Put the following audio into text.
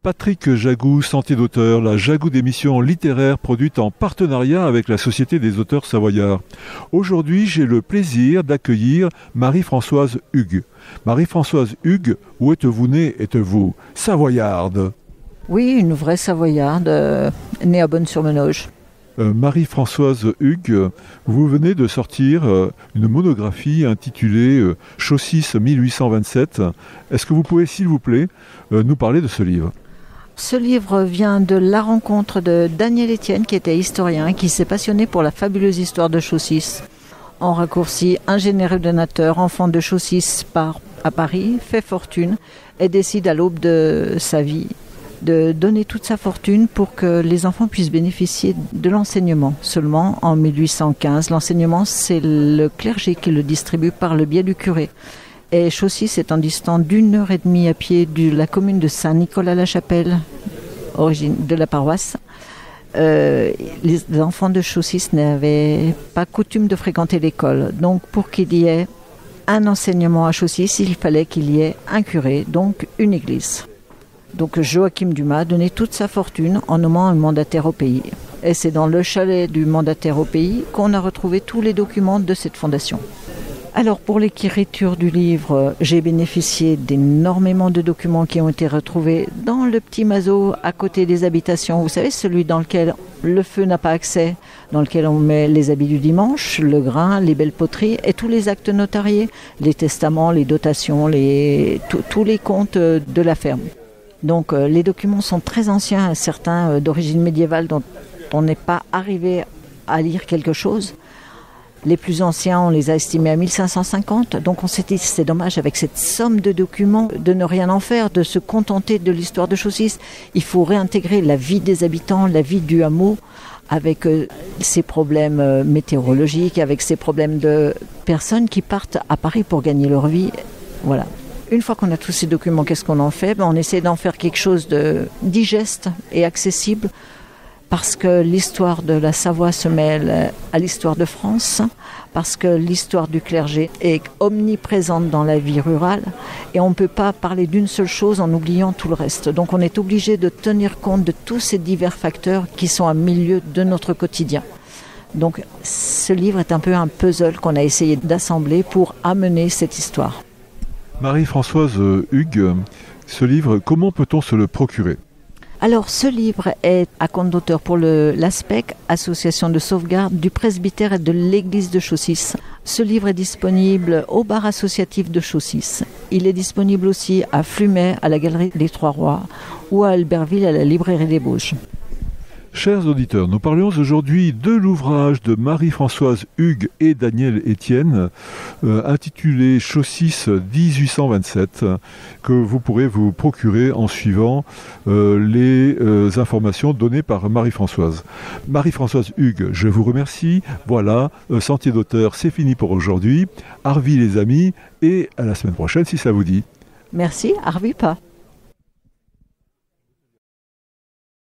Patrick Jagou, Sentier d'auteur, la Jagou d'émission littéraire produite en partenariat avec la Société des auteurs savoyards. Aujourd'hui, j'ai le plaisir d'accueillir Marie-Françoise Hugues. Marie-Françoise Hugues, où êtes-vous née, êtes-vous savoyarde? Oui, une vraie savoyarde, née à Bonne-sur-Menoge. Marie-Françoise Hugues, vous venez de sortir une monographie intitulée Chaussis 1827. Est-ce que vous pouvez, s'il vous plaît, nous parler de ce livre ? Ce livre vient de la rencontre de Daniel Etienne, qui était historien, qui s'est passionné pour la fabuleuse histoire de Chaussis. En raccourci, un généreux donateur, enfant de Chaussis, part à Paris, fait fortune et décide à l'aube de sa vie de donner toute sa fortune pour que les enfants puissent bénéficier de l'enseignement. Seulement, en 1815, l'enseignement, c'est le clergé qui le distribue par le biais du curé. Et Chaussis étant distant d'1h30 à pied de la commune de Saint-Nicolas-la-Chapelle, origine de la paroisse, les enfants de Chaussis n'avaient pas coutume de fréquenter l'école. Donc, pour qu'il y ait un enseignement à Chaussis, il fallait qu'il y ait un curé, donc une église. Donc Joachim Dumas donnait toute sa fortune en nommant un mandataire au pays. Et c'est dans le chalet du mandataire au pays qu'on a retrouvé tous les documents de cette fondation. Alors pour l'écriture du livre, j'ai bénéficié d'énormément de documents qui ont été retrouvés dans le petit maso à côté des habitations. Vous savez, celui dans lequel le feu n'a pas accès, dans lequel on met les habits du dimanche, le grain, les belles poteries et tous les actes notariés, les testaments, les dotations, tous les comptes de la ferme. Donc les documents sont très anciens, certains d'origine médiévale dont on n'est pas arrivé à lire quelque chose. Les plus anciens, on les a estimés à 1550. Donc on s'est dit, c'est dommage avec cette somme de documents de ne rien en faire, de se contenter de l'histoire de Chaussis. Il faut réintégrer la vie des habitants, la vie du hameau, avec ces problèmes météorologiques, avec ces problèmes de personnes qui partent à Paris pour gagner leur vie. Voilà. Une fois qu'on a tous ces documents, qu'est-ce qu'on en fait ? On essaie d'en faire quelque chose de digeste et accessible, parce que l'histoire de la Savoie se mêle à l'histoire de France, parce que l'histoire du clergé est omniprésente dans la vie rurale, et on ne peut pas parler d'une seule chose en oubliant tout le reste. Donc on est obligé de tenir compte de tous ces divers facteurs qui sont à milieu de notre quotidien. Donc ce livre est un peu un puzzle qu'on a essayé d'assembler pour amener cette histoire. Marie-Françoise Hugues, ce livre, comment peut-on se le procurer ? Alors, ce livre est à compte d'auteur pour l'ASPEC, Association de sauvegarde du presbytère et de l'église de Chaussis. Ce livre est disponible au bar associatif de Chaussis. Il est disponible aussi à Flumet, à la Galerie des Trois-Rois, ou à Albertville, à la Librairie des Bauges. Chers auditeurs, nous parlions aujourd'hui de l'ouvrage de Marie-Françoise Hugues et Daniel Etienne, intitulé Chaussis 1827, que vous pourrez vous procurer en suivant les informations données par Marie-Françoise. Marie-Françoise Hugues, je vous remercie. Voilà, Sentier d'auteur, c'est fini pour aujourd'hui. Arvi les amis, et à la semaine prochaine si ça vous dit. Merci, Arvi pas.